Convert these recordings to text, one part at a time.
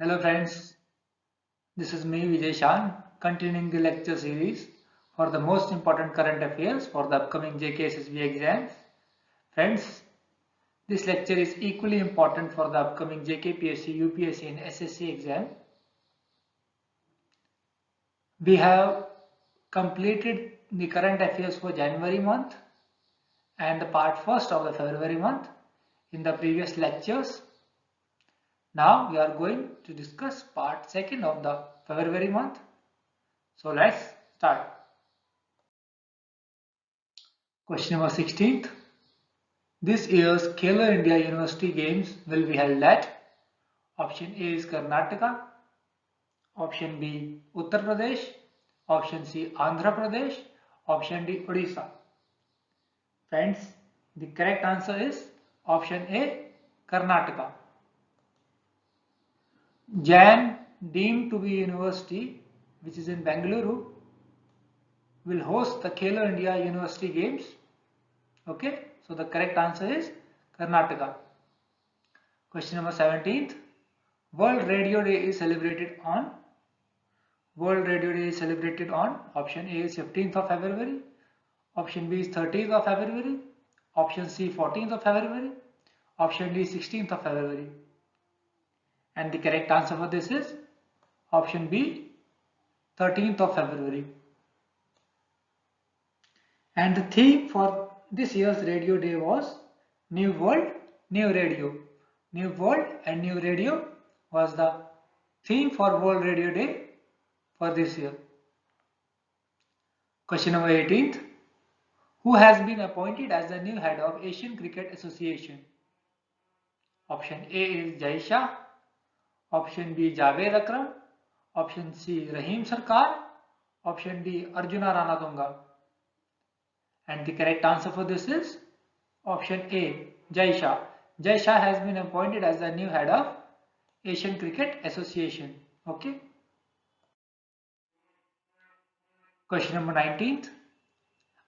Hello friends, this is me Vijay Shan continuing the lecture series for the most important current affairs for the upcoming JK SSB exams. Friends, this lecture is equally important for the upcoming JK PSC, UPSC and SSC exam. We have completed the current affairs for January month and the part first of the February month in the previous lectures. Now we are going to discuss part second of the February month. So let's start. Question number 16th. This year's Khelo India University Games will be held at option A is Karnataka, option B Uttar Pradesh, option C Andhra Pradesh, option D Odisha. Friends, the correct answer is option A Karnataka. Jain deemed to be university which is in Bengaluru will host the Khelo India University Games. Okay, so the correct answer is Karnataka. Question number 17th. World Radio Day is celebrated on option A is 15th of February, option B is 13th of February, option C 14th of February, option D 16th of February. And the correct answer for this is option B 13th of February. And the theme for this year's Radio Day was New World, New Radio. New World and New Radio was the theme for World Radio Day for this year. Question number 18th. Who has been appointed as the new head of Asian Cricket Association? Option A is Jai Shah, option B Javed Akram, option C Rahim Sarkar, option D Arjuna Ranatunga. And the correct answer for this is option A Jai Shah. Jai Shah has been appointed as the new head of Asian Cricket Association. Okay. Question number 19th.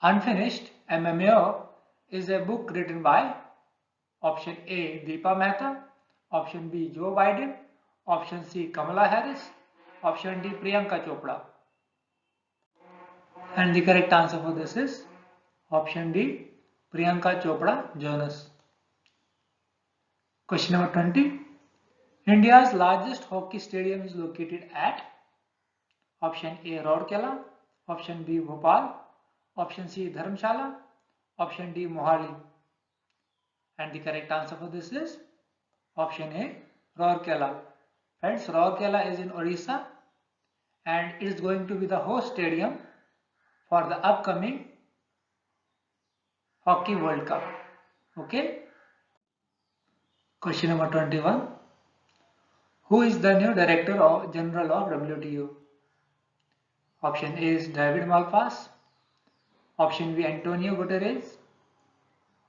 Unfinished MMO is a book written by option A Deepa Mehta, option B Joe Biden, option C Kamala Harris, option D Priyanka Chopra. And the correct answer for this is option D Priyanka Chopra Jonas. Question number 20. India's largest hockey stadium is located at option A Rourkela, option B Bhopal, option C Dharamshala, option D Mohali. And the correct answer for this is option A Rourkela. Friends, Rourkela is in Odisha and it is going to be the host stadium for the upcoming Hockey World Cup. Okay. Question number 21. Who is the new Director General of WTO? Option A is David Malpass, option B Antonio Guterres,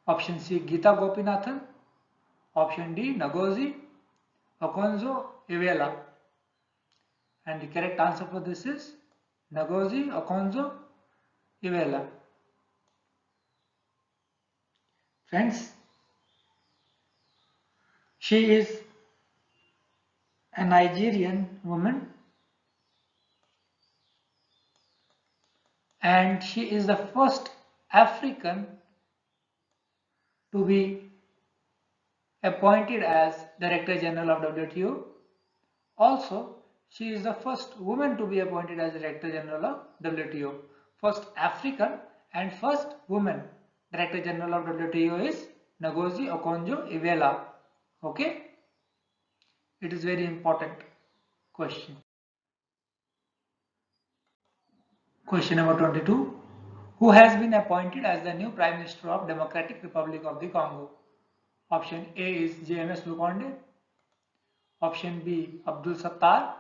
option C Geeta Gopinathan, option D Ngozi Okonjo-Iweala. And the correct answer for this is Ngozi Okonjo-Iweala. Friends, she is a Nigerian woman and she is the first African to be appointed as Director General of WTO. Also, she is the first woman to be appointed as Director General of WTO. First African and first woman Director General of WTO is Ngozi Okonjo-Iweala. Okay? It is very important question. Question number 22. Who has been appointed as the new Prime Minister of Democratic Republic of the Congo? Option A is JMS Lukonde, option B Abdul Sattar,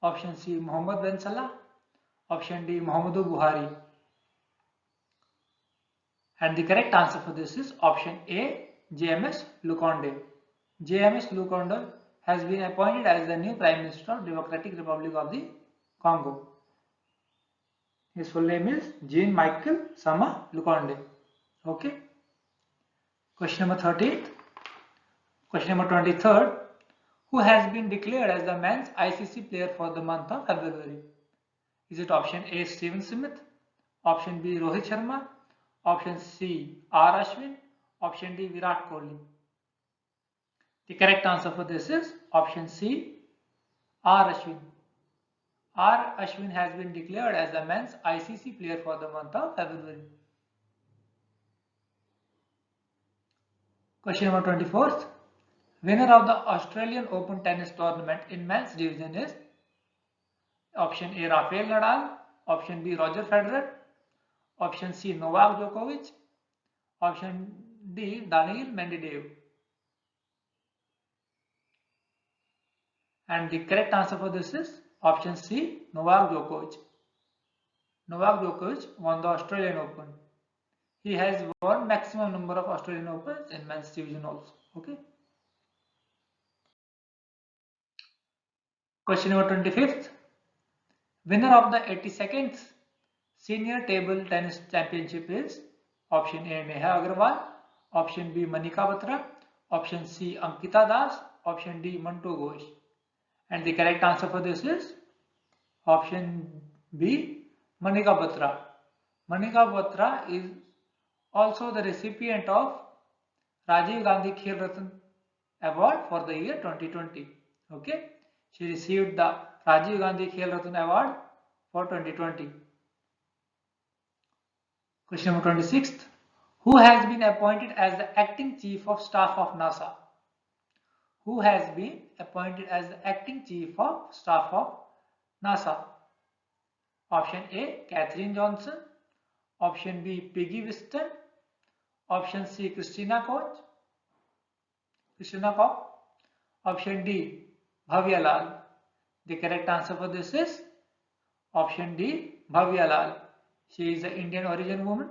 option C Mohammed Ben Salah, option D Muhammadu Buhari. And the correct answer for this is option A JMS Lukonde. JMS Lukonde has been appointed as the new Prime Minister of Democratic Republic of the Congo. His full name is Jean-Michel Sama Lukonde. Okay. Question number 30th. Question number 23rd. Who has been declared as the men's ICC player for the month of February? Is it option A, Steven Smith, option B, Rohit Sharma, option C, R. Ashwin, option D, Virat Kohli? The correct answer for this is option C, R. Ashwin. R. Ashwin has been declared as the men's ICC player for the month of February. Question number 24th. Winner of the Australian Open tennis tournament in men's division is option A, Rafael Nadal, option B, Roger Federer, option C, Novak Djokovic, option D, Daniil Medvedev. And the correct answer for this is option C, Novak Djokovic. Novak Djokovic won the Australian Open. He has won maximum number of Australian Opens in men's division also. Okay. Question number 25th. Winner of the 82nd Senior Table Tennis Championship is option A, Neha Agarwal, option B, Manika Batra, option C, Ankita Das, option D, Mantu Ghosh. And the correct answer for this is option B, Manika Batra. Manika Batra is also the recipient of Rajiv Gandhi Khel Ratna Award for the year 2020. Okay, she received the Rajiv Gandhi Khel Ratna Award for 2020. Question number 26th. Who has been appointed as the acting chief of staff of NASA? Who has been appointed as the acting chief of staff of NASA? Option A, Katherine Johnson. Option B, Peggy Whiston. Option C, Christina Koch. Option D, Bhavya Lal. The correct answer for this is option D, Bhavya Lal. She is an Indian origin woman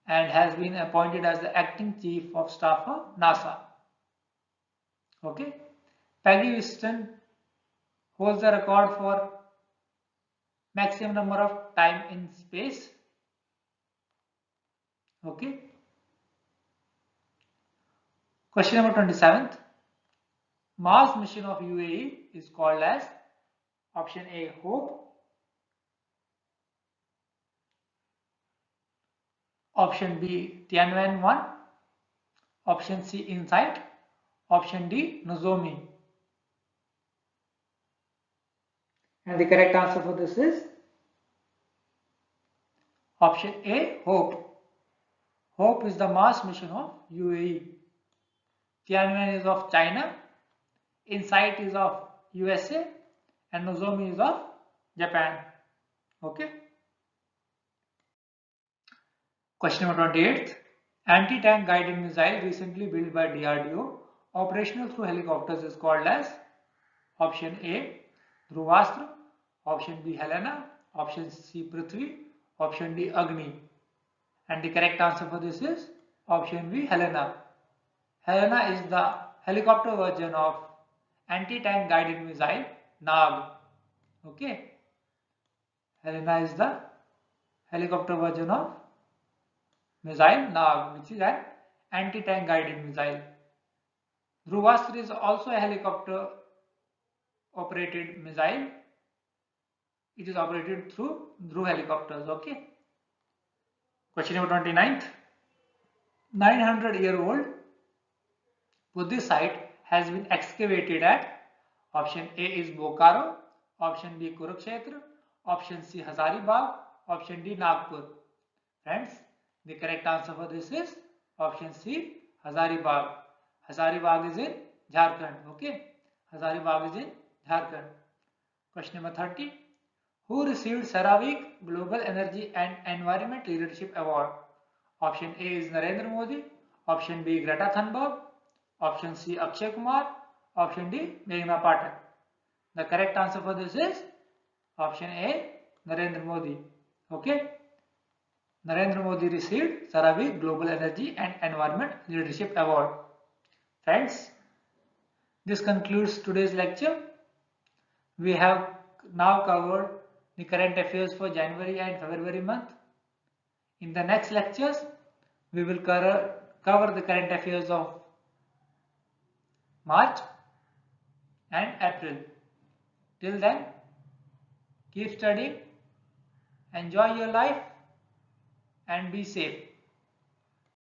and has been appointed as the acting chief of staff of NASA. Okay. Peggy Whiston holds the record for maximum number of time in space. Okay. Question number 27th. Mars mission of UAE is called as option A, Hope, option B, Tianwen-1, option C, Insight, option D, Nozomi. And the correct answer for this is option A, Hope. Hope is the Mars mission of UAE. Tianwen is of China, Insight is of USA, and Nozomi is of Japan. Okay. Question number 28. Anti-tank guided missile recently built by DRDO, operational through helicopters, is called as option A, Dhruvastra, option B, Helena, option C, Prithvi, option D, Agni. And the correct answer for this is option B, Helena. Helena is the helicopter version of anti-tank guided missile Nag. Okay. Helena is the helicopter version of missile Nag, which is an anti-tank guided missile. Dhruvastra is also a helicopter operated missile. It is operated through Dhruv helicopters. Okay. Question number 29th. 900-year-old Buddhist site has been excavated at option A is Bokaro, option B Kurukshetra, option C Hazaribagh, option D Nagpur. Friends, the correct answer for this is option C, Hazaribagh. Hazaribagh is in Jharkhand. Okay, Hazaribagh is in Jharkhand. Question number 30. Who received CERAWeek Global Energy and Environment Leadership Award? Option A is Narendra Modi, option B Greta Thunberg, option C Akshay Kumar, option D Meghna Pathak. The correct answer for this is option A, Narendra Modi. Okay. Narendra Modi received CERAWeek Global Energy and Environment Leadership Award. Friends, this concludes today's lecture. We have now covered the current affairs for January and February month. In the next lectures, we will cover the current affairs of March and April. Till then, keep studying, enjoy your life and be safe.